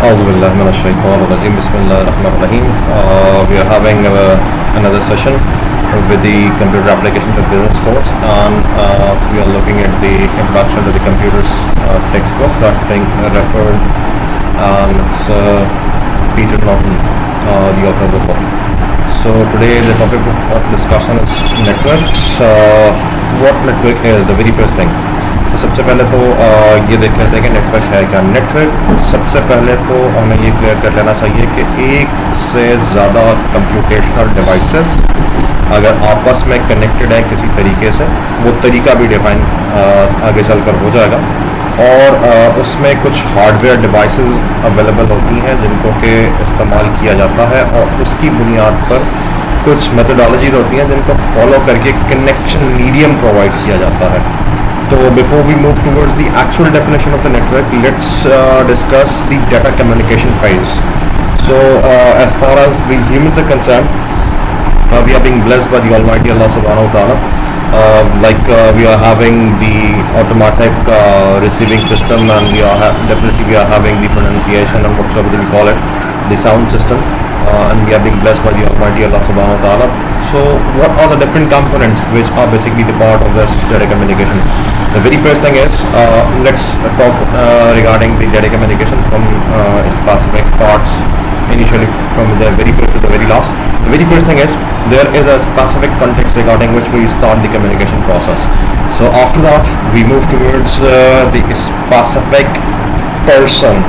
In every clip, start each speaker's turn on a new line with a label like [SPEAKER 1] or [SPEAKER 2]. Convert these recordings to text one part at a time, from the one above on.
[SPEAKER 1] Auzubillahiminash-shaytanir-rajim. Bismillahir-rahmanir-rahim. We are having another session with the computer application for business course, and we are looking at the introduction to the computers textbook that's being referred, and it's Peter Norton, the author of the book. So today the topic of discussion is networks. What network is? The very first thing. तो सबसे पहले तो ये देख लेते हैं कि network है क्या। नेटवर्क सबसे पहले तो हमें ये क्लियर कर लेना चाहिए कि एक से ज़्यादा कंप्यूटेशनल डिवाइसेस अगर आपस में कनेक्टेड है किसी तरीके से, वो तरीका भी डिफाइन आगे चलकर हो जाएगा, और उसमें कुछ हार्डवेयर डिवाइसेस अवेलेबल होती हैं जिनको के इस्तेमाल किया जाता है, और उसकी बुनियाद पर कुछ मेथोडोलॉजीज होती हैं जिनको फॉलो करके कनेक्शन मीडियम प्रोवाइड किया जाता है। So before we move towards the actual definition of the network, let's discuss the data communication phase. So as far as we humans are concerned, we are being blessed by the Almighty Allah Subhanahu wa Taala. We are having the automatic receiving system, and we are having the pronunciation and whatsoever we call it, the sound system, and we are being blessed by the Almighty Allah Subhanahu wa Taala. So what are the different components which are basically the part of this data communication? The very first thing is, let's talk regarding the data communication from specific parts, initially from the very first to the very last. The very first thing is, there is a specific context regarding which we start the communication process. So after that we move towards the specific person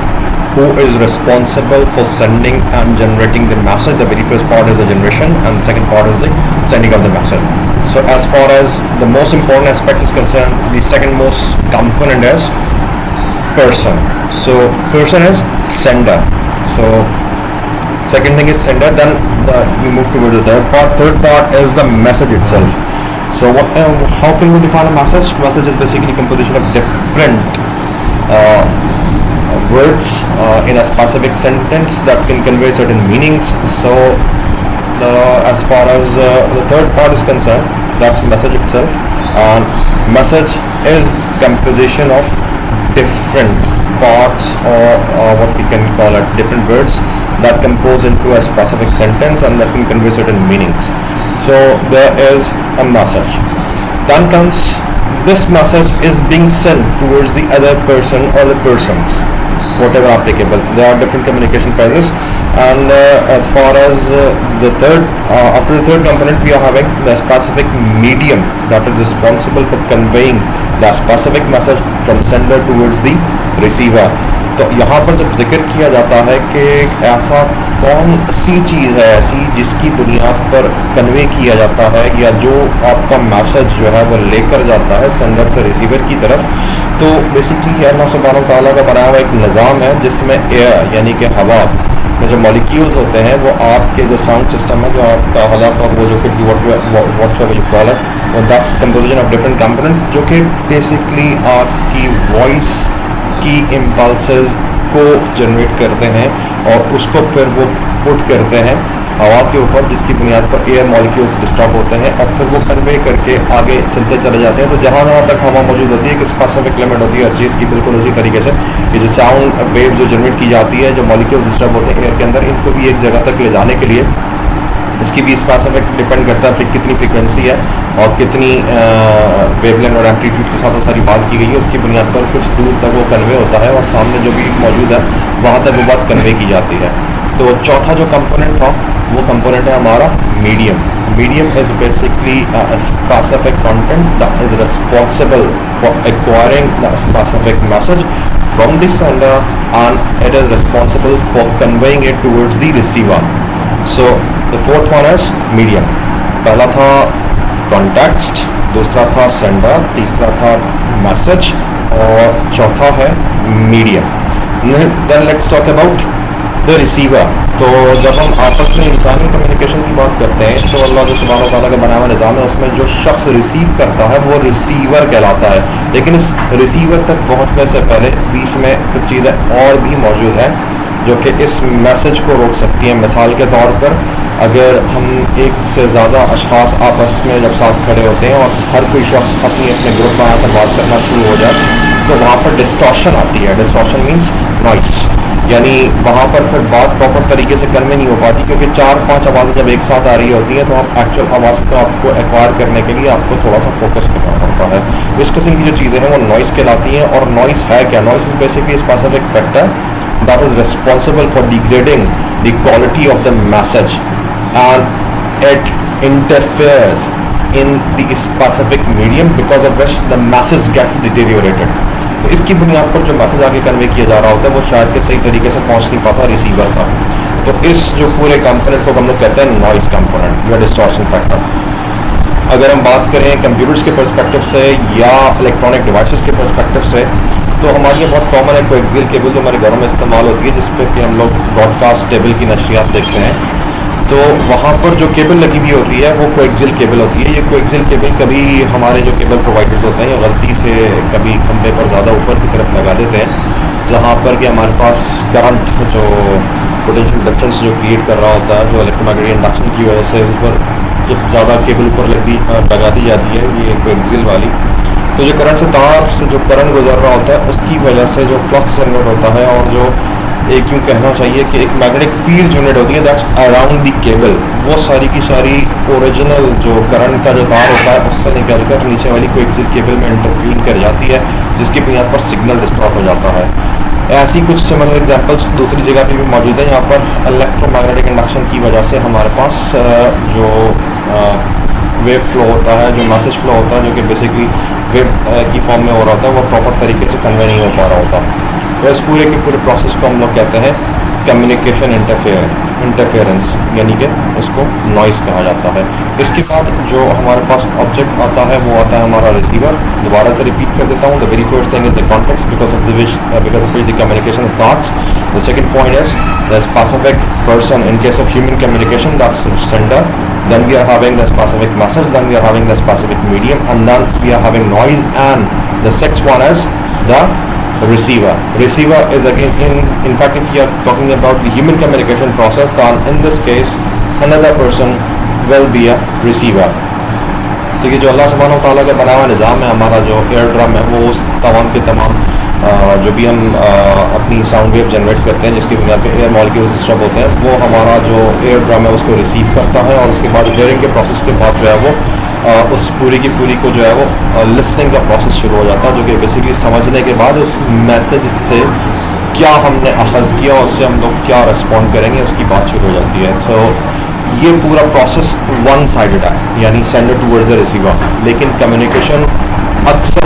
[SPEAKER 1] who is responsible for sending and generating the message. The very first part is the generation, and the second part is the sending of the message. So as far as the most important aspect is concerned, the second most component is person. So person is sender. So second thing is sender, then we move towards the third part. Third part is the message itself. So how can we define a message? Message is basically composition of different words in a specific sentence that can convey certain meanings. So as far as the third part is concerned, that's message itself, and message is composition of different parts, or what we can call it, different words that compose into a specific sentence and that can convey certain meanings. So there is a message. Then comes, this message is being sent towards the other person or the persons, whatever applicable. There are different communication phases, and as far as after the third component, we are having the specific medium that is responsible for conveying the specific message from sender towards the receiver. तो यहाँ पर जब जिक्र किया जाता है कि ऐसा कौन सी चीज़ है ऐसी जिसकी बुनियाद पर कन्वे किया जाता है, या जो आपका मैसेज जो है वो लेकर जाता है सेंडर से रिसीवर की तरफ, तो बेसिकली अल्लाह सुब्हानहू व तआला का बनाया हुआ एक निज़ाम है जिसमें एयर यानी कि हवा में जो मॉलिक्यूल्स होते हैं, वो आपके जो साउंड सिस्टम है, जो आपका हलक और वो जो कि व्हाट्सएवर यू कॉल इट, वो that's composition of different components जो कि बेसिकली आपकी वॉइस की इम्पल्सेस को जनरेट करते हैं और उसको फिर वो पुट करते हैं हवा के ऊपर, जिसकी बुनियाद पर एयर मॉलिक्यूल्स डिस्टर्ब होते हैं और फिर वो कन्वे करके आगे चलते चले जाते हैं। तो जहाँ जहाँ तक हवा मौजूद होती है, एक स्पेसिफिक लिमिट होती है हर चीज़ की, बिल्कुल उसी तरीके से ये जो साउंड वेव जो जनरेट की जाती है, जो मॉलिक्यूल्स डिस्टर्ब होते हैं एयर के अंदर, इनको भी एक जगह तक ले जाने के लिए इसकी भी स्पेसिफिक डिपेंड करता है फिर कितनी फ्रीक्वेंसी है और कितनी वेवलेंथ और एम्पलीट्यूड के साथ वो सारी बात की गई है, उसकी बुनियाद पर कुछ दूर तक वो कन्वे होता है और सामने जो भी मौजूद है वहाँ तक वो बात कन्वे की जाती है। तो चौथा जो कंपोनेंट था वो कंपोनेंट है हमारा medium. Medium is basically a specific content that is responsible for acquiring the specific message from the sender, and it is responsible for conveying it towards the receiver. So the fourth one is medium. पहला था context, दूसरा था sender, तीसरा था message और चौथा है medium. Then let's talk about the receiver. तो जब हम आपस में इंसानी कम्युनिकेशन की बात करते हैं तो अल्लाह जो सुब्हानहू व तआला का बनाया हुआ निज़ाम है, उसमें जो शख्स रिसीव करता है वो रिसीवर कहलाता है. लेकिन इस रिसीवर तक पहुंचने से पहले बीच में कुछ चीज़ें और भी मौजूद हैं जो कि इस मैसेज को रोक सकती हैं. मिसाल के तौर पर अगर हम एक से ज़्यादा अशख़ास आपस में जब साथ खड़े होते हैं और हर कोई शख्स अपने ग्रुप बनाकर बात करना शुरू हो जाए तो वहाँ पर डिस्टॉर्शन आती है. Distortion means noise. यानी वहाँ पर फिर बात प्रॉपर तरीके से कन्वे नहीं हो पाती, क्योंकि 4-5 आवाज़ें जब एक साथ आ रही होती हैं तो आप एक्चुअल आवाज़ को आपको एक्वायर करने के लिए आपको थोड़ा सा फोकस करना पड़ता है। इस किस्म की जो चीज़ें हैं वो नॉइस कहलाती हैं। और नॉइस है क्या? Noise is basically specific factor that is responsible for degrading the quality of the message, and it interferes in the specific medium because of which the message gets deteriorated. तो इसकी बुनियाद पर जो मैसेज आगे convey किया जा रहा होता है वो शायद के सही तरीके से पहुंच नहीं पाता रिसीवर तक। तो इस जो पूरे कंपोनेंट को हम लोग कहते हैं नॉइस कंपोनेंट या डिस्टॉर्शन फैक्टर। अगर हम बात करें कंप्यूटर्स के पर्सपेक्टिव से या इलेक्ट्रॉनिक डिवाइसेस के पर्सपेक्टिव से, तो हमारे ये बहुत कॉमन है कोएक्सियल केबल जो हमारे घरों में इस्तेमाल होती है, जिस पे कि हम लोग ब्रॉडकास्ट टेबल की नशरियात देखते हैं। तो वहाँ पर जो केबल लगी हुई होती है वो कोएक्सियल केबल होती है। ये कोएक्सियल केबल कभी हमारे जो केबल प्रोवाइडर्स होते हैं ये गलती से कभी खंभे पर ज़्यादा ऊपर की तरफ लगा देते हैं, जहाँ पर कि हमारे पास करंट जो पोटेंशियल डिफरेंस जो क्रिएट कर रहा होता है, जो इलेक्ट्रोमैग्नेटिक इंडक्शन की वजह से ऊपर जब ज़्यादा केबल ऊपर लगा दी जाती है ये कोएक्सियल वाली, तो जो करंट से तार से जो करंट गुजर रहा होता है उसकी वजह से जो फ्लक्स जनरेट होता है और जो एक यूँ कहना चाहिए कि एक मैग्नेटिक फील्ड जनरेट होती है दैट्स अराउंड द केबल, वो सारी की सारी ओरिजिनल जो करंट का जो तार होता है उससे निकल कर नीचे वाली कोएक्सियल केबल में इंटरफील कर जाती है, जिसकी बुनियाद पर सिग्नल डिस्टॉर्ट हो जाता है। ऐसी कुछ सिमिलर एग्जांपल्स दूसरी जगह पे भी मौजूद है। यहाँ पर इलेक्ट्रोमैग्नेटिक इंडक्शन की वजह से हमारे पास जो वेव फ्लो होता है, जो मैसेज फ्लो होता है, जो कि बेसिकली वेव की फॉर्म में हो रहा होता है, वो प्रॉपर तरीके से कन्वे नहीं हो पा रहा होता। तो इस पूरे के पूरे प्रोसेस को हम लोग कहते हैं कम्युनिकेशन इंटरफेरेंस, यानी कि इसको नॉइस कहा जाता है। इसके बाद जो हमारे पास ऑब्जेक्ट आता है वो आता है हमारा रिसीवर। दोबारा से रिपीट कर देता हूँ, the very first thing is the context because of which the communication starts. The second point is the specific person in case of human communication, that's sender. Then we are having the specific message, then we are having the specific medium, and then we are having noise, and the sixth one is the receiver. Receiver is again in fact if you are talking about the human communication process, then in this case another person will be a receiver. ठीक है, जो अल्लाह सुब्हानहू तआला का बनाया हुआ निज़ाम है, हमारा जो एयर ड्रम है वो उस तमाम के तमाम जो भी हम अपनी साउंड वेव जनरेट करते हैं जिसकी बुनियाद पे एयर मॉलिक्यूल्स डिस्टर्ब होते हैं, वो हमारा जो एयर ड्रम है उसको रिसीव करता है और उसके बाद हियरिंग के प्रोसेस के बाद जो है वो उस पूरी की पूरी को जो है वो लिसनिंग का प्रोसेस शुरू हो जाता है, जो कि बेसिकली समझने के बाद उस मैसेज से क्या हमने अखज़ किया उससे हम लोग क्या रिस्पॉन्ड करेंगे उसकी बात शुरू हो जाती है। तो ये पूरा प्रोसेस वन साइडेड है, यानी सेंडर टूवर्ड्स द रिसीवर। लेकिन कम्युनिकेशन अक्सर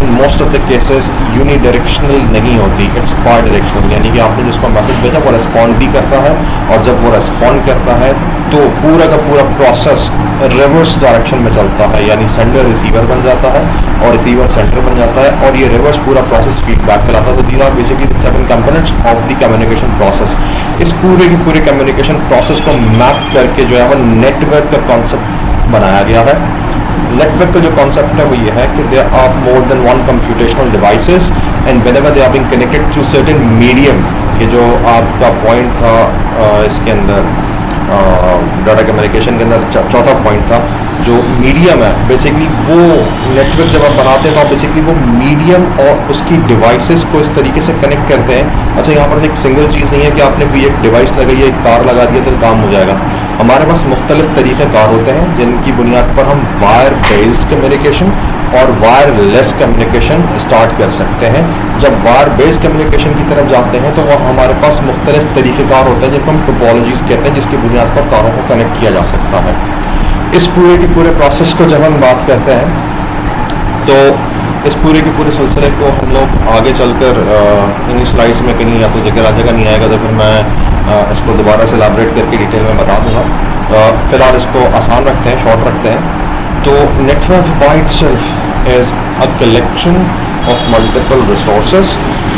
[SPEAKER 1] in most of the cases unidirectional नहीं होती, इट्स बाई डायरेक्शनल, यानी कि आपने जिसको मैसेज भेजा वो रिस्पॉन्ड भी करता है, और जब वो रिस्पॉन्ड करता है तो पूरा का पूरा प्रोसेस रिवर्स डायरेक्शन में चलता है, यानी सेंडर रिसीवर बन जाता है और रिसीवर सेंडर बन जाता है, और ये रिवर्स पूरा प्रोसेस फीडबैक कहलाता है। तो these are basically the seven components of the communication process. इस पूरे के पूरे कम्युनिकेशन प्रोसेस को मैप करके जो है वो नेटवर्क का कॉन्सेप्ट बनाया गया है। नेटवर्क का जो कॉन्सेप्ट है वो ये है कि there are more than one computational devices and whenever they are being connected through certain medium. ये जो आपका पॉइंट था इसके अंदर डाटा कम्युनिकेशन के अंदर चौथा पॉइंट था, जो मीडियम है बेसिकली वो नेटवर्क जब आप बनाते हैं तो आप बेसिकली वो मीडियम और उसकी डिवाइसेस को इस तरीके से कनेक्ट करते हैं। अच्छा, यहाँ पर एक सिंगल चीज़ नहीं है कि आपने कोई एक डिवाइस लगाई है, एक तार लगा दिया तो काम हो जाएगा। हमारे पास मुख्तलिफ तरीक़ेकार होते हैं जिनकी बुनियाद पर हम वायर बेस्ड कम्युनिकेशन और वायरलेस कम्युनिकेशन स्टार्ट कर सकते हैं। जब वायर बेस्ड कम्युनिकेशन की तरफ जाते हैं तो वह हमारे पास मुख्तलिफ तरीक़ेकार होते हैं जिनको हम टोपोलॉजीज़ कहते हैं, जिसकी बुनियाद पर तारों को कनेक्ट किया जा सकता है। इस पूरे के पूरे प्रोसेस को जब हम बात करते हैं तो इस पूरे के पूरे सिलसिले को हम लोग आगे चलकर इन स्लाइड्स में कहीं या तो जगह जगह नहीं आएगा तो फिर मैं इसको दोबारा से एलाबरेट करके डिटेल में बता दूंगा। फ़िलहाल इसको आसान रखते हैं, शॉर्ट रखते हैं। तो network by itself is a collection of multiple resources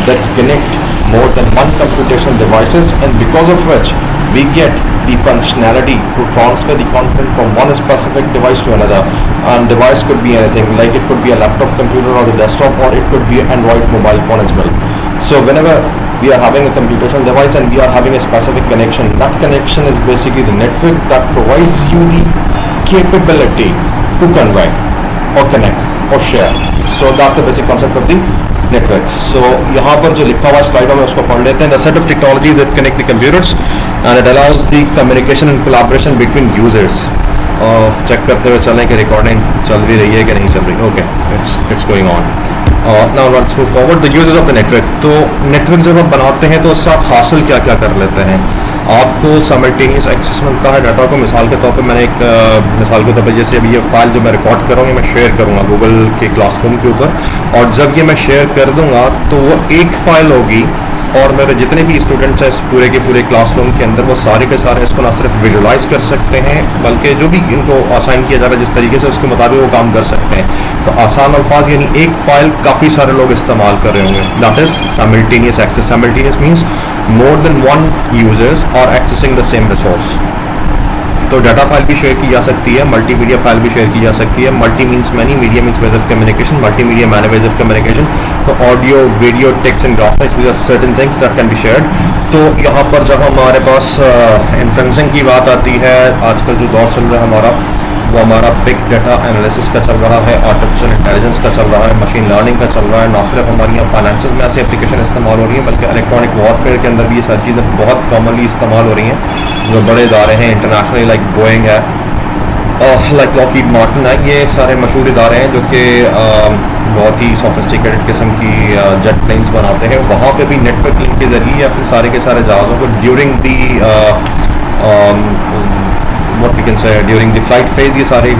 [SPEAKER 1] that connect more than one computational devices, and because of which we get the functionality to transfer the content from one specific device to another. And device could be anything, like it could be a laptop computer or the desktop, or it could be an Android mobile phone as well. So whenever we are having a computational device and we are having a specific connection, that connection is basically the network that provides you the capability to convey or connect or share. So that's the basic concept of the networks. So यहाँ पर जो लिखा हुआ slide में उसको पढ़ लेते हैं. The set of technologies that connect the computers and it allows the communication and collaboration between users. Check करते हुए चलें कि रिकॉर्डिंग चल भी रही है कि नहीं चल रही. Okay, it's going on. Now let's move forward. The uses of the network. तो नेटवर्क जब आप बनाते हैं तो उससे आप हासिल क्या क्या कर लेते हैं. आपको साइमल्टेनियस एक्सेस मिलता है डाटा को. मिसाल के तौर पे मैंने एक मिसाल के तौर पे जैसे अभी ये फाइल जो मैं रिकॉर्ड करूँगा मैं शेयर करूँगा गूगल के क्लासरूम के ऊपर, और जब ये मैं शेयर कर दूँगा तो वो एक फ़ाइल होगी और मेरे जितने भी स्टूडेंट्स हैं इस पूरे के पूरे क्लासरूम के अंदर वो सारे के सारे इसको ना सिर्फ विजुलाइज कर सकते हैं बल्कि जो भी इनको असाइन किया जा रहा है जिस तरीके से उसके मुताबिक वो काम कर सकते हैं. तो आसान अल्फाज यानी एक फ़ाइल काफ़ी सारे लोग इस्तेमाल कर रहे होंगे. That is simultaneous access. Simultaneous means more than one users are accessing the same resource. तो डाटा फाइल भी शेयर की जा सकती है, मल्टीमीडिया फाइल भी शेयर की जा सकती है. Multi means many, media means ways of communication, multimedia many ways of communication. तो audio, video, text and graphics, these are certain things that can be shared. तो यहाँ पर जब हमारे पास इन्फ्लुएंसिंग की बात आती है, आजकल जो दौर चल रहा है हमारा वो हमारा बिग डाटा एनालिसिस का चल रहा है, आर्टिफिशियल इंटेलिजेंस का चल रहा है, मशीन लर्निंग का चल रहा है. ना सिर्फ हमारी यहाँ फाइनेंस में ऐसी एप्लीकेशन इस्तेमाल हो रही हैं बल्कि इलेक्ट्रॉनिक वॉरफेयर के अंदर भी ये सारी चीज़ें बहुत कॉमनली इस्तेमाल हो रही हैं. जो बड़े इदारे हैं इंटरनेशनली लाइक बोइंग है, लाइक लॉकहीड मार्टिन है, ये सारे मशहूर इदारे हैं जो कि बहुत ही सोफिस्टिकेटेड किस्म की जेट प्लेन्स बनाते हैं. वहाँ पे भी नेटवर्क लिंक के ज़रिए अपने सारे के सारे जहाज़ों को during the what we can say during the flight phase ये सारे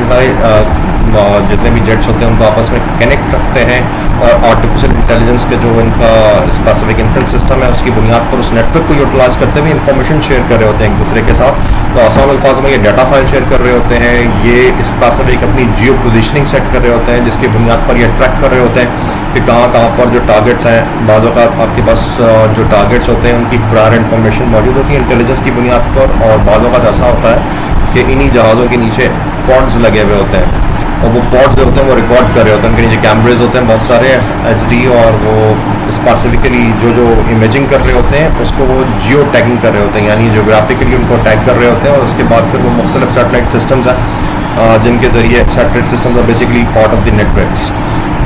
[SPEAKER 1] जितने भी जेट्स होते हैं उनको आपस में कनेक्ट रखते हैं और आर्टिफिशियल इंटेलिजेंस के जो इनका स्पेसिफिक इन्फ्रेंस सिस्टम है उसकी बुनियाद पर उस नेटवर्क को यूटिलाइज करते हुए इंफॉर्मेशन शेयर कर रहे होते हैं एक दूसरे के साथ. तो आसान अल्फाज में ये डाटा फाइल शेयर कर रहे होते हैं, ये स्पेसिफिक अपनी जियो पोजिशनिंग सेट कर रहे होते हैं जिसकी बुनियाद पर ये ट्रैक कर रहे होते हैं कि कहाँ कहाँ पर जो टारगेट्स हैं. बाज़ औक़ात आपके पास जो टारगेट्स होते हैं उनकी प्रायर इन्फॉर्मेशन मौजूद होती है इंटेलिजेंस की बुनियाद पर, और बाज़ औक़ात ऐसा होता है कि इन्हीं जहाज़ों के नीचे पॉड्स लगे हुए होते हैं और वो पॉड्स जो होते हैं वो रिकॉर्ड कर रहे होते हैं. उनके नीचे कैमरेज होते हैं बहुत सारे HD और वो स्पेसिफिकली जो इमेजिंग कर रहे होते हैं उसको वो जियो टैगिंग कर रहे होते हैं यानी जोग्राफिकली उनको टैग कर रहे होते हैं. और उसके बाद फिर वो मुख्तलिफ सैटेलाइट सिस्टम्स हैं जिनके ज़रिए satellite systems are basically part of the networks.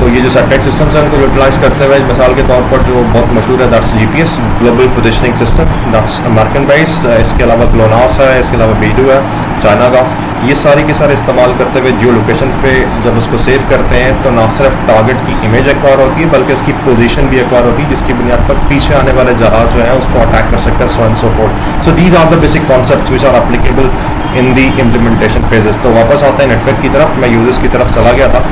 [SPEAKER 1] तो ये जो सैटेलाइट सिस्टम्स हैं उनको यूटिलाइज करते हुए मिसाल के तौर पर जो बहुत मशहूर है that's GPS global positioning system, that's American based. इसके अलावा ग्लोनास है, इसके अलावा बीडू है चाइना का. ये सारे के सारे इस्तेमाल करते हुए जियो लोकेशन पे जब उसको सेव करते हैं तो ना सिर्फ टारगेट की इमेज एक्वायर होती है बल्कि उसकी पोजीशन भी एक्वायर होती है जिसकी बुनियाद पर पीछे आने वाले जहाज जो है उसको अटैक कर सकते हैं, so and so forth. So these are the basic concepts which are applicable in the implementation phases. तो वापस आते हैं नेटवर्क की तरफ. मैं यूजर्स की तरफ चला गया था.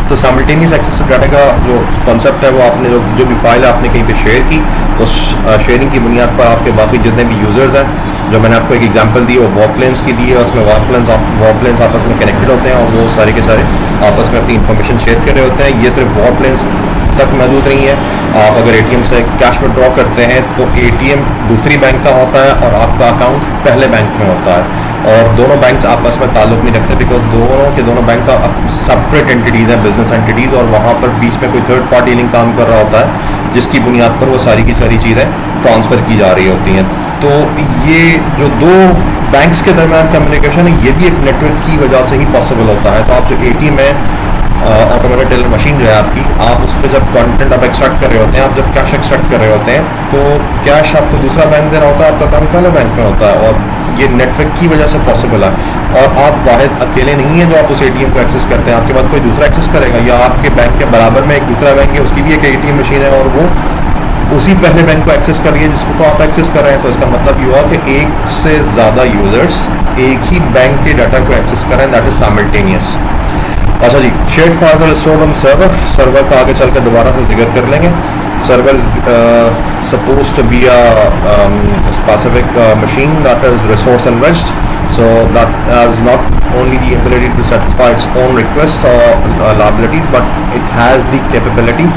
[SPEAKER 1] तो साइमल्टेनियस एक्सेस ऑफ डाटा का जो कॉन्सेप्ट है वो आपने जो भी फाइल आपने कहीं पे शेयर की उस शेयरिंग की बुनियाद पर आपके बाकी जितने भी यूज़र्स हैं, जो मैंने आपको एक एग्जांपल दी वो वॉरप्लेन्स की दी है, उसमें वॉरप्लेन्स आपस में कनेक्टेड होते हैं और वो सारे के सारे आपस में अपनी इन्फॉर्मेशन शेयर कर रहे होते हैं. ये सिर्फ वॉरप्लेन्स तक महदूद नहीं है. आप अगर ATM से कैश विड्रॉ करते हैं तो ATM दूसरी बैंक का होता है और आपका अकाउंट पहले बैंक में होता है और दोनों बैंक्स आपस में ताल्लुक़ नहीं रखते बिकॉज दोनों बैंक्स सेपरेट एंटिटीज़ हैं, बिजनेस एंटिटीज़, और वहाँ पर बीच में कोई थर्ड पार्टी लिंक काम कर रहा होता है जिसकी बुनियाद पर वो सारी की सारी चीज़ें ट्रांसफ़र की जा रही होती हैं. तो ये जो दो बैंक्स के दरमियान कम्युनिकेशन है ये भी एक नेटवर्क की वजह से ही पॉसिबल होता है. तो आप जो ATM है ऑटोमेटेड टेलर मशीन जो है आपकी, आप उस पर जब कंटेंट आप एक्सट्रैक्ट कर रहे होते हैं, आप जब कैश एक्सट्रैक्ट कर रहे होते हैं तो कैश आपको दूसरा बैंक देना होता है, आपका काम पहले बैंक में होता है और ये नेटवर्क की वजह से पॉसिबल है. और आप वाहिद अकेले नहीं हैं जो आप उस ATM को एक्सेस करते हैं, आपके बाद कोई दूसरा एक्सेस करेगा या आपके बैंक के बराबर में एक दूसरा बैंक है उसकी भी एक ATM मशीन है और वो उसी पहले बैंक को एक्सेस कर रही है जिसको आप एक्सेस कर रहे हैं. तो इसका मतलब ये हुआ कि एक से ज़्यादा यूज़र्स एक ही बैंक के डाटा को एक्सेस कर रहे हैं, दैट इज साइमल्टेनियस. अच्छा जी, shared files are stored on server का आगे चल कर दोबारा से जिक्र कर लेंगे. Server supposed to be a specific machine that is resource enriched, so that has not only the ability to satisfy its own request or liabilities, but it has the capability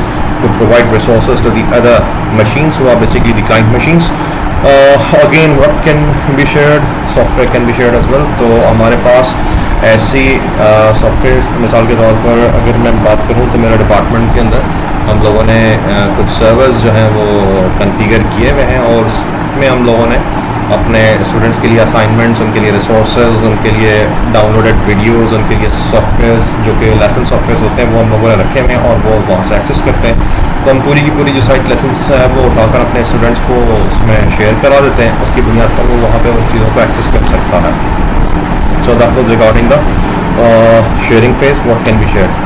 [SPEAKER 1] to provide resources to the other machines who are basically the client machines. Again, what can be shared? Software can be shared as well. तो हमारे पास ऐसी software मिसाल के तौर पर अगर मैं बात करूँ तो मेरे डिपार्टमेंट के अंदर हम लोगों ने कुछ सर्वर्स जो हैं वो कॉन्फ़िगर किए हुए हैं और उसमें हम लोगों ने अपने स्टूडेंट्स के लिए असाइनमेंट्स, उनके लिए रिसोर्सेज, उनके लिए डाउनलोडेड वीडियोस, उनके लिए सॉफ्टवेयर्स जो कि लेसन सॉफ्टवेयर्स होते हैं वो हम लोगों ने रखे हुए हैं और वो वहाँ से एक्सेस करते हैं। तो हम पूरी की पूरी जो साइट लेसन्स है वो उठाकर अपने स्टूडेंट्स को उसमें शेयर करा देते हैं, उसकी बुनियाद पर वो वहाँ पर उन चीज़ों को एक्सेस कर सकता है। So that was regarding the sharing phase, what can be shared.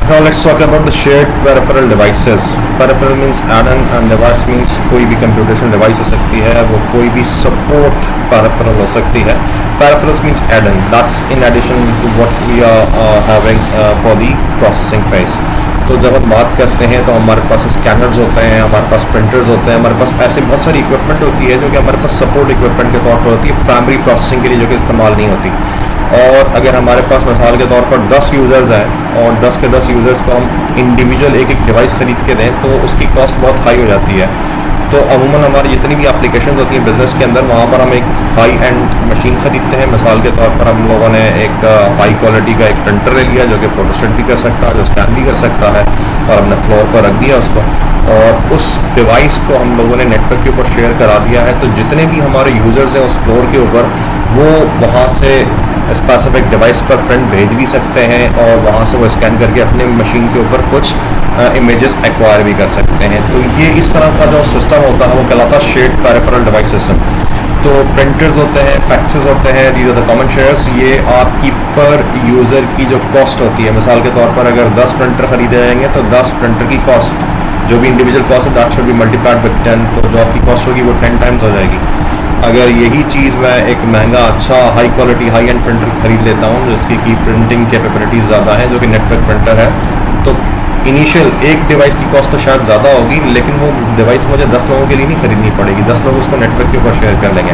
[SPEAKER 1] Now let's talk about the shared peripheral devices. Peripheral means add-on and device means कोई भी computational device हो सकती है, वो कोई भी support peripheral हो सकती है. Peripherals means add-on. That's in addition to what we are having for the processing phase. तो जब हम बात करते हैं तो हमारे पास स्कैनर्स होते हैं, हमारे पास प्रिंटर्स होते हैं, हमारे पास ऐसे बहुत सारी इक्विपमेंट होती है जो कि हमारे पास सपोर्ट इक्विपमेंट के तौर पर होती है, प्राइमरी प्रोसेसिंग के लिए जो कि इस्तेमाल नहीं होती। और अगर हमारे पास मिसाल के तौर पर 10 यूज़र्स हैं और 10 के 10 यूज़र्स को हम इंडिविजुअल एक एक डिवाइस ख़रीद के दें तो उसकी कॉस्ट बहुत हाई हो जाती है। तो अमूमन हमारी जितनी भी एप्लीकेशन होती हैं बिज़नेस के अंदर, वहाँ पर हम एक हाई एंड मशीन ख़रीदते हैं। मिसाल के तौर पर हम लोगों ने एक हाई क्वालिटी का एक प्रिंटर ले लिया जो कि फ़ोटोस्टेट भी कर सकता है, जो स्कैन भी कर सकता है, और हमने फ्लोर पर रख दिया उसको, और उस डिवाइस को हम लोगों ने नेटवर्क के ऊपर शेयर करा दिया है। तो जितने भी हमारे यूज़र्स हैं उस फ्लोर के ऊपर, वो वहाँ से स्पेसिफिक डिवाइस पर प्रिंट भेज भी सकते हैं और वहाँ से वो स्कैन करके अपने मशीन के ऊपर कुछ इमेजेस एक्वायर भी कर सकते हैं। तो ये इस तरह का जो सिस्टम होता है वो कहलाता है शेयर्ड पेरिफेरल डिवाइस सिस्टम। तो प्रिंटर्स होते हैं, फैक्सेस होते हैं, these are the common shares. ये आपकी पर यूज़र की जो कॉस्ट होती है, मिसाल के तौर पर अगर 10 प्रिंटर ख़रीदे जाएंगे तो 10 प्रिंटर की कॉस्ट जो भी इंडिविजुअल कॉस्ट है that should be multiplied with 10, तो जो आपकी कॉस्ट होगी वो 10 टाइम्स हो जाएगी। अगर यही चीज़ मैं एक महंगा अच्छा high quality high and printer खरीद लेता हूँ जिसकी की प्रिंटिंग कैपेबिलिटीज़ ज़्यादा है, जो कि नेटवर्क प्रिंटर है, तो इनिशियल एक डिवाइस की कॉस्ट तो शायद ज़्यादा होगी, लेकिन वो डिवाइस मुझे 10 लोगों के लिए नहीं खरीदनी पड़ेगी, 10 लोग उसको नेटवर्क के ऊपर शेयर कर लेंगे,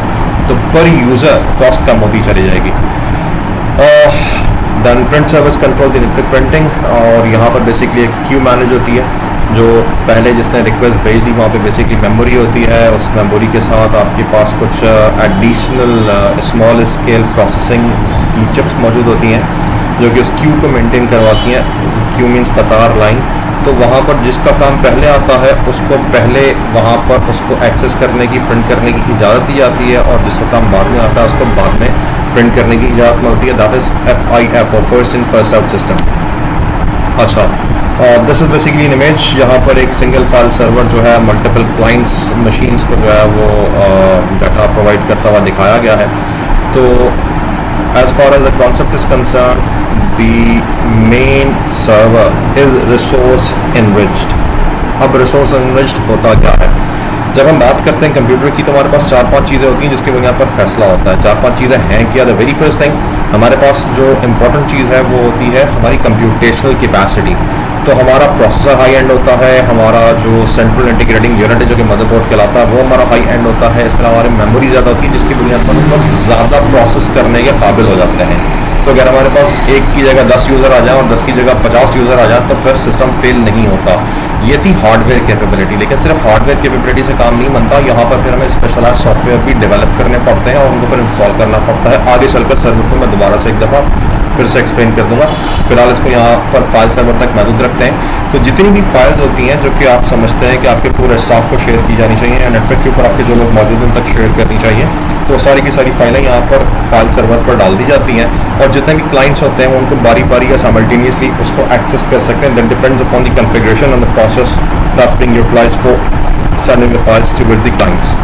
[SPEAKER 1] तो पर यूज़र कॉस्ट कम होती चली जाएगी। Then print service control the network printing, और यहाँ पर बेसिकली एक क्यू मैनेज होती है। जो पहले जिसने रिक्वेस्ट भेज दी वहाँ पे बेसिकली मेमोरी होती है, उस मेमोरी के साथ आपके पास कुछ एडिशनल स्मॉल स्केल प्रोसेसिंग की चिप्स मौजूद होती हैं जो कि उस क्यू को मेंटेन करवाती हैं। क्यू मीन्स कतार लाइन। तो वहाँ पर जिसका काम पहले आता है उसको पहले वहाँ पर उसको एक्सेस करने की, प्रिंट करने की इजाज़त दी जाती है, और जिसका काम बाद में आता है उसको बाद में प्रिंट करने की इजाज़त मिलती है। That is FIFO, first in first out system. अच्छा, this is basically an image. यहाँ पर एक सिंगल फाइल सर्वर जो है मल्टीपल क्लाइंट्स मशीन्स को जो है वो डाटा प्रोवाइड करता हुआ दिखाया गया है। तो as far as the concept is concern, the main server is resource enriched. अब रिसोर्स इनरिच्ड होता क्या है? जब हम बात करते हैं कंप्यूटर की तो हमारे पास 4-5 चीज़ें होती हैं जिसकी बुनियाद पर फैसला होता है। 4-5 चीज़ें हैं क्या? द वेरी फर्स्ट थिंग, हमारे पास जो इम्पोर्टेंट चीज़ है वो होती है हमारी कंप्यूटेशनल कैपेसिटी। तो हमारा प्रोसेसर हाई एंड होता है, हमारा जो सेंट्रल इंटीग्रेटिंग यूनिट है जो कि मदरबोर्ड कहलाता है वो हमारा हाई एंड होता है। इसके अलावा हमारी मेमोरी ज़्यादा होती है जिसकी बुनियाद पर हम लोग ज़्यादा प्रोसेस करने के काबिल हो जाते हैं। तो अगर हमारे पास एक की जगह 10 यूज़र आ जाए और 10 की जगह 50 यूज़र आ जाए तो फिर सिस्टम फेल नहीं होता। ये थी हार्डवेयर कैपेबिलिटी, लेकिन सिर्फ हार्डवेयर कैपेबिलिटी से काम नहीं बनता। यहाँ पर फिर हमें स्पेशलाइज्ड सॉफ्टवेयर भी डेवलप करने पड़ते हैं और उनको फिर इंस्टॉल करना पड़ता है। आगे चलकर सर्वर को मैं दोबारा से एक दफ़ा फिर से एक्सप्लेन कर दूंगा। फिलहाल इसको यहाँ पर फाइल सर्वर तक महदूद रखते हैं। तो जितनी भी फाइल्स होती हैं जो कि आप समझते हैं कि आपके पूरे स्टाफ को शेयर की जानी चाहिए या नेटवर्क के ऊपर आपके जो लोग मौजूद हैं उन तक शेयर करनी चाहिए, तो सारी की सारी फाइलें यहाँ पर फाइल सर्वर पर डाल दी जाती हैं और जितने भी क्लाइंट्स होते हैं वो उनको बारी बारी या साइमल्टेनियसली उसको एक्सेस कर सकते हैं। That depends upon the configuration and the process that's being utilized for sending the files towards the clients.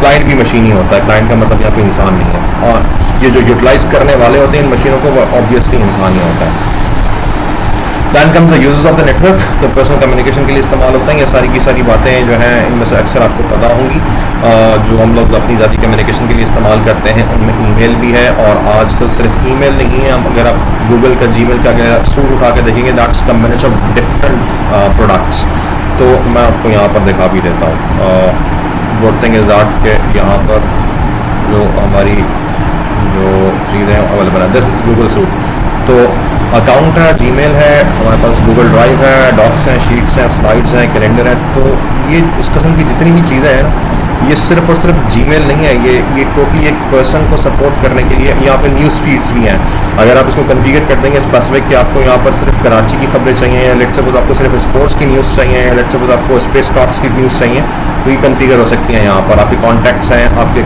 [SPEAKER 1] Client भी मशीन ही होता है, क्लाइंट का मतलब यहाँ पे इंसान नहीं है, और ये जो यूटिलाइज करने वाले होते हैं इन मशीनों को वो ऑब्वियसली इंसान ही होता है। Then comes the uses of the network, तो पर्सनल कम्युनिकेशन के लिए इस्तेमाल होता है। ये सारी की सारी बातें जो हैं इनमें से अक्सर आपको पता होंगी। जो हम लोग अपनी ज़ाती कम्युनिकेशन के लिए इस्तेमाल करते हैं उनमें ईमेल भी है, और आजकल सिर्फ ईमेल नहीं है, हम अगर आप गूगल का जीमेल का अगर सूट उठा के देखेंगे that's combination of different products. तो मैं आपको यहाँ पर दिखा भी देता हूँ। गुड थिंग इज़ दैट के यहाँ पर जो हमारी जो चीज़ें अवेलेबल है, दिस इज़ गूगल सूट। तो अकाउंट है, जीमेल है, हमारे पास गूगल ड्राइव है, डॉक्स हैं, शीट्स हैं, स्लाइड्स हैं, कैलेंडर है। तो ये इस किस्म की जितनी भी चीज़ें हैं ये सिर्फ और सिर्फ जीमेल नहीं है, ये टोटली एक पर्सन को सपोर्ट करने के लिए। यहाँ पे न्यूज़ फीड्स भी हैं, अगर आप इसको कॉन्फ़िगर कर देंगे स्पेसिफिक कि आपको यहाँ पर सिर्फ कराची की खबरें चाहिए, या लेट्स सपोज आपको सिर्फ स्पोर्ट्स की न्यूज़ चाहिए, या लेट्स सपोज आपको स्पेस क्राफ्ट्स की न्यूज़ चाहिए, तो ये कॉन्फ़िगर हो सकती हैं। यहाँ पर आपके कॉन्टैक्ट्स हैं, आपके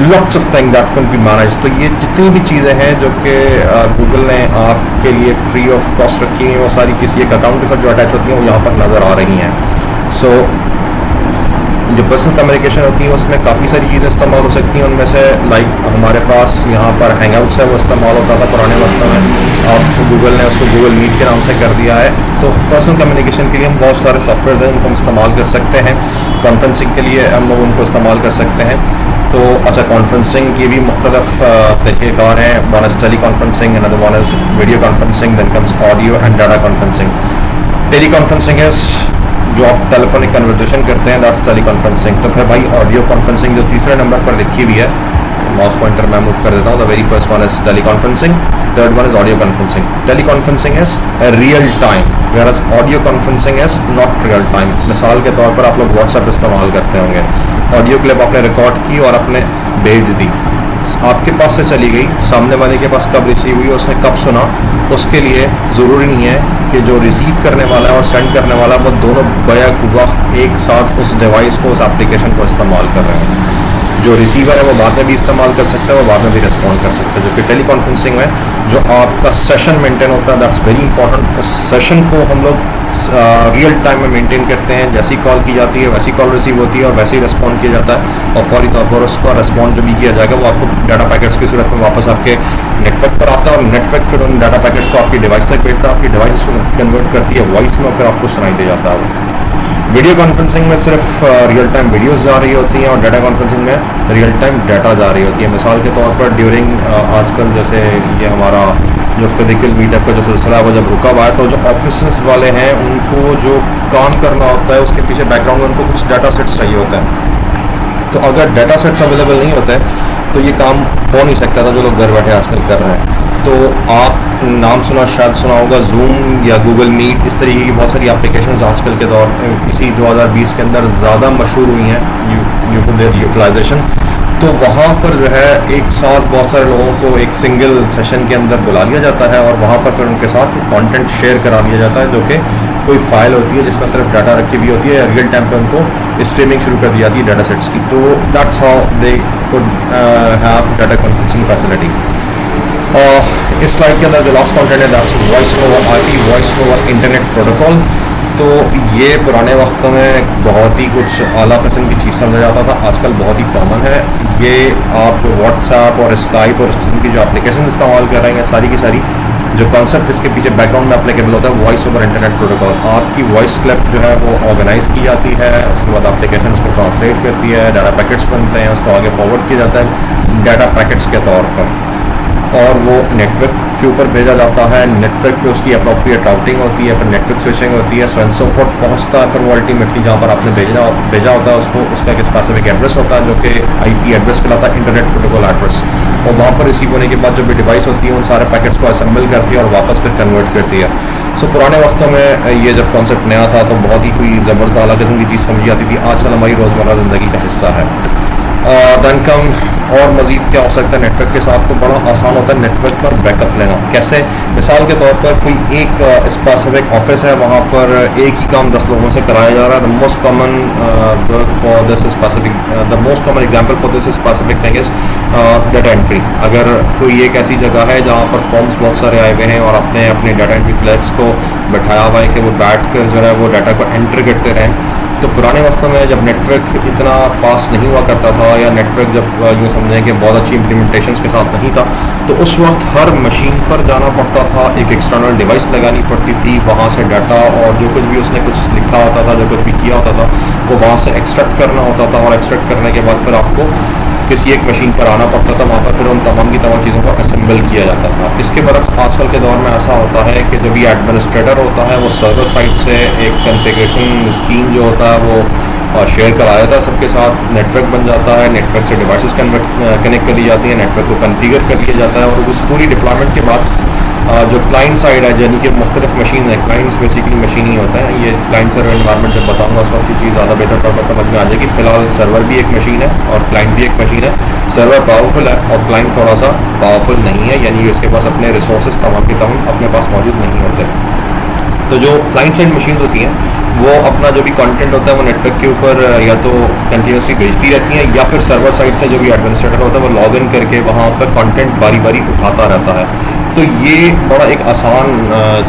[SPEAKER 1] lots of thing that can be manage. तो ये जितनी भी चीज़ें हैं जो कि गूगल ने आपके लिए फ्री ऑफ कॉस्ट रखी हैं, वो सारी किसी एक अकाउंट के साथ जो अटैच होती हैं वो यहाँ पर नज़र आ रही हैं। सो जो पर्सनल कम्युनिकेशन होती है उसमें काफ़ी सारी चीज़ें इस्तेमाल हो सकती हैं। उनमें से लाइक हमारे पास यहाँ पर हैंगआउट्स है, वो इस्तेमाल होता था पुराने वक्त में, अब गूगल ने उसको गूगल मीट के नाम से कर दिया है। तो पर्सनल कम्युनिकेशन के लिए हम बहुत सारे सॉफ्टवेयर हैं उनको हम इस्तेमाल कर सकते हैं। कॉन्फ्रेंसिंग के लिए हम लोग उनको इस्तेमाल कर सकते हैं। तो अच्छा, कॉन्फ्रेंसिंग की भी मुख्तलिफ तरीक़ेकार हैं। One is teleconferencing, another one is video conferencing, then comes audio and data conferencing. Teleconferencing is जो आप टेलीफोनिक कन्वर्सेशन करते हैं, दैट्स टेली कॉन्फ्रेंसिंग। तो फिर भाई ऑडियो कॉन्फ्रेंसिंग जो तीसरे नंबर पर लिखी हुई है, माउस पॉइंटर मैं मूव कर देता हूँ, the very first one is teleconferencing, third one is audio conferencing. Teleconferencing is real time, whereas audio conferencing is not real time. मिसाल के तौर पर आप लोग व्हाट्सएप इस्तेमाल करते होंगे, ऑडियो क्लिप आपने रिकॉर्ड की और आपने भेज दी, आपके पास से चली गई, सामने वाले के पास कब रिसीव हुई, उसने कब सुना, उसके लिए ज़रूरी नहीं है कि जो रिसीव करने वाला है और सेंड करने वाला है वो दोनों बैक वक्त एक साथ उस डिवाइस को, उस एप्लीकेशन को इस्तेमाल कर रहे हैं। जो रिसीवर है वो बाद में भी इस्तेमाल कर सकता है, वो बाद में भी रिस्पॉन्ड कर सकता है। जो कि टेली कॉन्फ्रेंसिंग में जो आपका सेशन मेंटेन होता है, दैट्स वेरी इंपॉर्टेंट। उस सेशन को हम लोग रियल टाइम में मेंटेन करते हैं। जैसी कॉल की जाती है वैसी कॉल रिसीव होती है और वैसे ही रिस्पॉन्ड किया जाता है, और फौरी तौर पर उसका रिस्पॉन्ड जो भी किया जाएगा वो आपको डाटा पैकेट्स की सूरत में वापस आपके नेटवर्क पर आता है, और नेटवर्क फिर उन डाटा पैकेट्स को आपकी डिवाइस तक भेजता है, आपकी डिवाइस उसको कन्वर्ट करती है वॉइस में और फिर आपको सुनाई दे जाता है। वीडियो कॉन्फ्रेंसिंग में सिर्फ रियल टाइम वीडियोस जा रही होती हैं और डाटा कॉन्फ्रेंसिंग में रियल टाइम डाटा जा रही होती है। मिसाल के तौर पर ड्यूरिंग आजकल जैसे ये हमारा जो फिजिकल मीटअप का जो सिलसिला है वो जब रुका हुआ है, तो जो ऑफिस वाले हैं उनको जो काम करना होता है उसके पीछे बैकग्राउंड में उनको कुछ डाटा सेट्स चाहिए होता है। तो अगर डाटा सेट्स अवेलेबल नहीं होते तो ये काम हो नहीं सकता था जो लोग घर बैठे आजकल कर रहे हैं। तो आप नाम सुना होगा जूम या गूगल मीट, इस तरीके की बहुत सारी एप्लीकेशन आजकल के दौर इसी 2020 के अंदर ज़्यादा मशहूर हुई हैं यूटिलाइजेशन। तो वहाँ पर जो है एक साथ बहुत सारे लोगों को एक सिंगल सेशन के अंदर बुला लिया जाता है और वहाँ पर फिर उनके साथ कंटेंट शेयर करा लिया जाता है, जो कि कोई फाइल होती है जिसमें सिर्फ डाटा रखी हुई होती है, रियल टाइम पे उनको स्ट्रीमिंग शुरू कर दी जाती है डाटा सेट्स की। तो that's how they could have data conferencing facility. इस स्लाइड के अंदर जो लास्ट कंटेंट है that's voice over IP, voice over internet protocol. तो ये पुराने वक्त में बहुत ही कुछ आला किस्म की चीज़ समझा जाता था, आजकल बहुत ही कॉमन है। ये आप जो व्हाट्सएप और स्काइप और इस किस्म की जो एप्लीकेशन इस्तेमाल कर रहे हैं, सारी की सारी जो कॉन्सेप्ट इसके पीछे बैकग्राउंड में एप्लीकेबल होता है वॉइस ओवर इंटरनेट प्रोटोकॉल। आपकी वॉइस क्लिप जो है वो ऑर्गेनाइज की जाती है, उसके बाद एप्लीकेशन उसको ट्रांसलेट करती है, डाटा पैकेट्स बनते हैं, उसको आगे फॉरवर्ड किया जाता है डाटा पैकेट्स के तौर पर, और वो नेटवर्क के ऊपर भेजा जाता है। नेटवर्क पे उसकी अप्रोप्रिएट राउटिंग होती है, फिर नेटवर्क स्विचिंग होती है, सो एंड सो फोर्थ पहुँचता है फिर वो अल्टीमेटली जहाँ पर आपने भेजा होता है उसको, उसका एक स्पेसिफिक एड्रेस होता है जो कि आईपी एड्रेस कहलाता है, इंटरनेट प्रोटोकॉल एड्रेस। और वहाँ पर रिसीव होने के बाद जो भी डिवाइस होती है उन सारे पैकेट्स को असेंबल करती है और वापस फिर कन्वर्ट करती है। सो पुराने वक्तों में ये जब कॉन्सेप्ट नया था तो बहुत ही कोई ज़बरदस्त आला किस्म की चीज़ समझी जाती थी, आजकल हमारी रोज़मर्रा ज़िंदगी का हिस्सा है। दैन कम और मज़ीद क्या हो सकता है नेटवर्क के साथ, तो बड़ा आसान होता है नेटवर्क पर बैकअप लेना। कैसे? मिसाल के तौर पर कोई एक स्पेसिफिक ऑफिस है, वहाँ पर एक ही काम 10 लोगों से कराया जा रहा है। The most common for this specific the most common example for this specific thing is data entry. अगर कोई एक ऐसी जगह है जहाँ पर फॉर्म्स बहुत सारे आए हुए हैं और आपने अपने डाटा एंट्री क्लर्क्स को बैठाया हुआ है कि वो बैठ कर जो है वो डाटा को एंटर करते रहें, तो पुराने वक्तों में जब नेटवर्क इतना फास्ट नहीं हुआ करता था, या नेटवर्क जब यूँ समझें कि बहुत अच्छी इम्प्लीमेंटेशंस के साथ नहीं था, तो उस वक्त हर मशीन पर जाना पड़ता था, एक एक्सटर्नल डिवाइस लगानी पड़ती थी, वहाँ से डाटा और जो कुछ भी उसने कुछ लिखा होता था, जो कुछ भी किया होता था, वो वहाँ से एक्सट्रैक्ट करना होता था, और एक्सट्रैक्ट करने के बाद फिर आपको किसी एक मशीन पर आना पड़ता था, वहाँ पर फिर उन तमाम की तमाम चीज़ों को असेंबल किया जाता था। इसके बरक्स आजकल के दौर में ऐसा होता है कि जो भी एडमिनिस्ट्रेटर होता है वो सर्वर साइड से एक कॉन्फ़िगरेशन स्कीम जो होता है वो शेयर कराया जाता है सबके साथ, नेटवर्क बन जाता है, नेटवर्क से डिवाइसेस कनेक्ट कर ली जाती हैं, नेटवर्क को कॉन्फ़िगर कर लिया जाता है, और उस पूरी डिप्लॉयमेंट के बाद जो क्लाइंट साइड है, यानी कि मुख्तलिफ मशीन है, क्लाइंट्स बेसिकली मशीन ही होता है, ये क्लाइंट सर्वर इन्वायरमेंट जब बताऊंगा उस वक्त ये चीज़ ज़्यादा बेहतर तौर पर समझ में आ जाएगी। फिलहाल सर्वर भी एक मशीन है और क्लाइंट भी एक मशीन है। सर्वर पावरफुल है और क्लाइंट थोड़ा सा पावरफुल नहीं है, यानी कि उसके पास अपने रिसोर्सेज तमाम के तमाम अपने पास मौजूद नहीं होते। तो जो क्लाइंट साइड मशीन होती हैं वो अपना जो भी कंटेंट होता है वो नेटवर्क के ऊपर या तो कंटिन्यूसली भेजती रहती हैं, या फिर सर्वर साइड से जो भी एडमिनिस्ट्रेटर होता है वो लॉग इन करके वहाँ पर कंटेंट बारी बारी उठाता रहता है। तो ये बड़ा एक आसान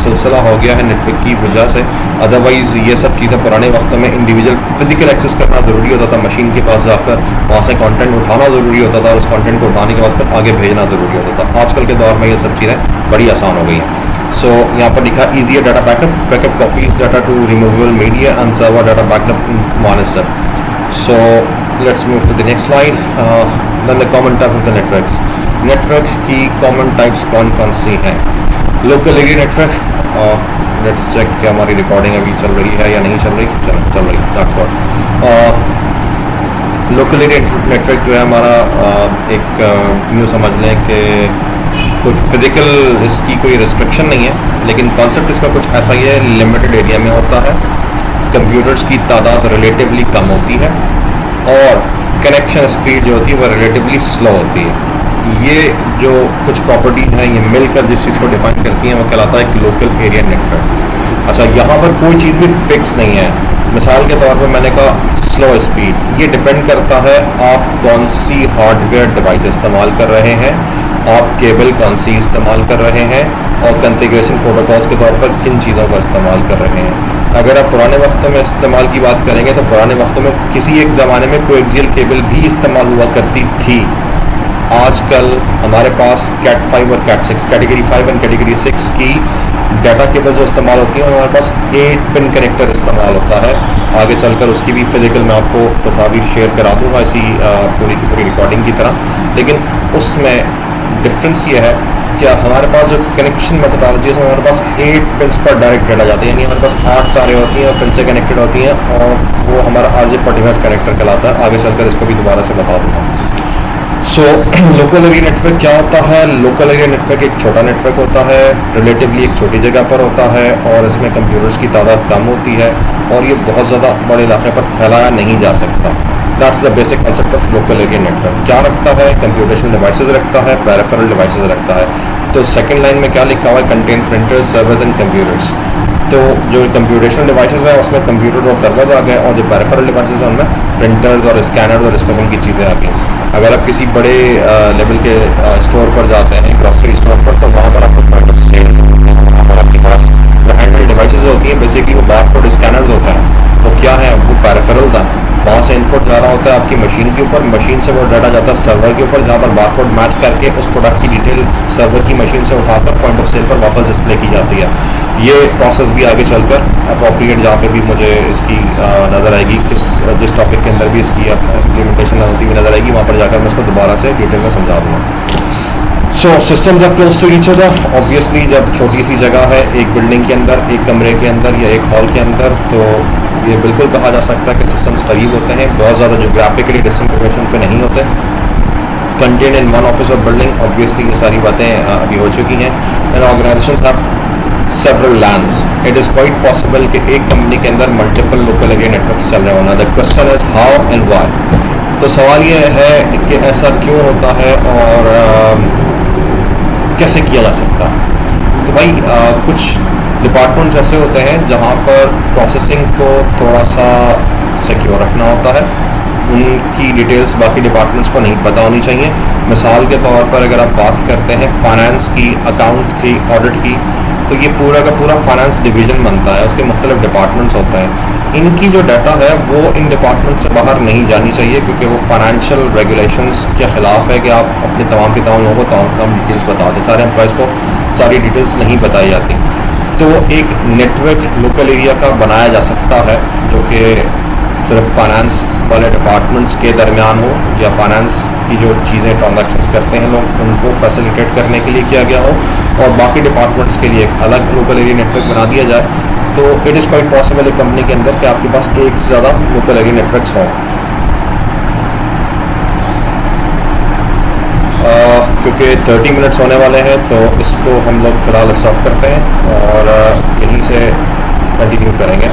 [SPEAKER 1] सिलसिला हो गया है नेटवर्क की वजह से। अदरवाइज़ ये सब चीज़ें पुराने वक्त में इंडिविजुअल फिजिकल एक्सेस करना ज़रूरी होता था, मशीन के पास जाकर वहाँ से कंटेंट उठाना ज़रूरी होता था और उस कंटेंट को उठाने के बाद फिर आगे भेजना ज़रूरी होता था। आजकल के दौर में ये सब चीज़ें बड़ी आसान हो गई हैं। सो यहाँ पर लिखा easier data backup copies data to removable media and server data backup in monitor. So let's move to the next slide. Then the common type of the networks. Network की कॉमन टाइप्स कौन कौन सी हैं? Local area network, let's check कि हमारी recording अभी चल रही है या नहीं चल रही। चल रही, that's what. Local area network जो है हमारा एक यूँ समझ लें कि कोई फिजिकल इसकी कोई रिस्ट्रिक्शन नहीं है, लेकिन कॉन्सेप्ट इसका कुछ ऐसा ही है, लिमिटेड एरिया में होता है, कंप्यूटर्स की तादाद रिलेटिवली कम होती है और कनेक्शन स्पीड जो होती है वो रिलेटिवली स्लो होती है। ये जो कुछ प्रॉपर्टीज हैं ये मिलकर जिस चीज़ को डिफाइन करती हैं वो कहलाता है एक लोकल एरिया नेटवर्क। अच्छा, यहाँ पर कोई चीज़ भी फिक्स नहीं है। मिसाल के तौर पर मैंने कहा स्लो स्पीड, ये डिपेंड करता है आप कौन सी हार्डवेयर डिवाइस इस्तेमाल कर रहे हैं, आप केबल कौन सी इस्तेमाल कर रहे हैं और कॉन्फ़िगरेशन प्रोटोकॉल्स के तौर पर किन चीज़ों का इस्तेमाल कर रहे हैं। अगर आप पुराने वक्तों में इस्तेमाल की बात करेंगे तो पुराने वक्तों में किसी एक ज़माने में कोएक्सियल केबल भी इस्तेमाल हुआ करती थी। आजकल हमारे पास कैट 5 और कैट 6, कैटेगरी 5 और कैटेगरी 6 की डाटा केबल जो इस्तेमाल होती है हमारे पास 8 पिन कनेक्टर इस्तेमाल होता है। आगे चलकर उसकी भी फिजिकल मैं आपको तस्वीर शेयर करा दूँगा इसी पूरी की पूरी रिकॉर्डिंग की तरह। लेकिन उसमें डिफरेंस ये है कि हमारे पास जो कनेक्शन मेथोडोलॉजी है हमारे पास 8 पिन्स पर डायरेक्ट डाटा जाता है, यानी हमारे पास 8 तारें होती हैं और पिन से कनेक्टेड होती हैं और वो हमारा RJ45 कनेक्टर कहलाता है। आगे चलकर इसको भी दोबारा से बता दूँगा। सो लोकल एरिया नेटवर्क क्या होता है? लोकल एरिया नेटवर्क एक छोटा नेटवर्क होता है, रिलेटिवली एक छोटी जगह पर होता है और इसमें कंप्यूटर्स की तादाद कम होती है और ये बहुत ज़्यादा बड़े इलाके पर फैलाया नहीं जा सकता। That's the basic concept of local area network. क्या रखता है? कंप्यूटेशनल डिवाइसेस रखता है, पेरिफेरल डिवाइसेस रखता है। तो सेकंड लाइन में क्या लिखा हुआ है? Contain printers, servers and computers. तो जो कंप्यूटेशनल डिवाइसेस हैं उसमें कंप्यूटर और सर्वर्स आ गए और जो पेरिफेरल डिवाइसेस हैं उनमें प्रिंटर्स और स्कैनर्स और इस किस्म की चीज़ें आ गई। अगर आप किसी बड़े लेवल के स्टोर पर जाते हैं, ग्रॉसरी स्टोर पर, तो वहाँ पर आपको पॉइंट ऑफ सेल्स वहाँ पर आपके पास जो हैंडल डिवाइसेस होती हैं बेसिकली वो बारकोड स्कैनर्स होते हैं। वो क्या है? वो पेरिफेरल्स हैं। वहाँ से इनपुट जा रहा होता है आपकी मशीन के ऊपर, मशीन से वो डाटा जाता है सर्वर के ऊपर जहाँ पर बारकोड मैच करके उस प्रोडक्ट की डिटेल सर्वर की मशीन से उठाकर पॉइंट ऑफ सेल पर वापस डिस्प्ले की जाती है। ये प्रोसेस भी आगे चलकर अप्रोप्रिएट जहाँ पे भी मुझे इसकी नज़र आएगी, जिस टॉपिक के अंदर भी इसकी इम्प्लीमेंटेशन होती हुई नज़र आएगी वहाँ पर जाकर मैं इसको दोबारा से डिटेल में समझा दूँगा। So systems are close to each other. Obviously जब छोटी सी जगह है एक बिल्डिंग के अंदर, एक कमरे के अंदर या एक हॉल के अंदर, तो ये बिल्कुल कहा जा सकता है कि सिस्टम्स करीब होते हैं, बहुत ज़्यादा जोग्राफिकली डिस्टेंट लोकेशन पे नहीं होते। कंटेन इन वन ऑफिस और बिल्डिंग, ऑब्वियसली ये सारी बातें अभी हो चुकी हैं। And organization have several LANs. It is quite possible कि एक कंपनी के अंदर मल्टीपल लोकल एरिया नेटवर्क्स चल रहे होना। The question is how and why. तो सवाल ये है कि ऐसा क्यों होता है और कैसे किया जा सकता है। तो भाई कुछ डिपार्टमेंट्स ऐसे होते हैं जहाँ पर प्रोसेसिंग को थोड़ा सा सिक्योर रखना होता है, उनकी डिटेल्स बाकी डिपार्टमेंट्स को नहीं पता होनी चाहिए। मिसाल के तौर पर अगर आप बात करते हैं फाइनेंस की, अकाउंट की, ऑडिट की, तो ये पूरा का पूरा फाइनेंस डिवीज़न बनता है, उसके मुख्तलिफ डिपार्टमेंट्स होते हैं। इनकी जो डाटा है वो इन डिपार्टमेंट से बाहर नहीं जानी चाहिए क्योंकि वो फाइनेंशियल रेगुलेशंस के ख़िलाफ़ है कि आप अपने तमाम के तमाम लोगों को तमाम डिटेल्स बता दें। सारे एम्प्लॉयज़ को सारी डिटेल्स नहीं बताई जाती। तो एक नेटवर्क लोकल एरिया का बनाया जा सकता है जो कि सिर्फ फाइनेंस वाले डिपार्टमेंट्स के दरमियान हो या फाइनेंस की जो चीज़ें ट्रांजैक्शंस करते हैं लोग उनको फैसिलिटेट करने के लिए किया गया हो और बाकी डिपार्टमेंट्स के लिए एक अलग लोकल एरिया नेटवर्क बना दिया जाए। तो इट इज़ क्वाइट पॉसिबल एक कंपनी के अंदर कि आपके पास एक से ज़्यादा लोकल एरिया नेटवर्क्स हों। क्योंकि 30 मिनट्स होने वाले हैं तो इसको हम लोग फ़िलहाल स्टॉप करते हैं और यहीं से कंटिन्यू करेंगे।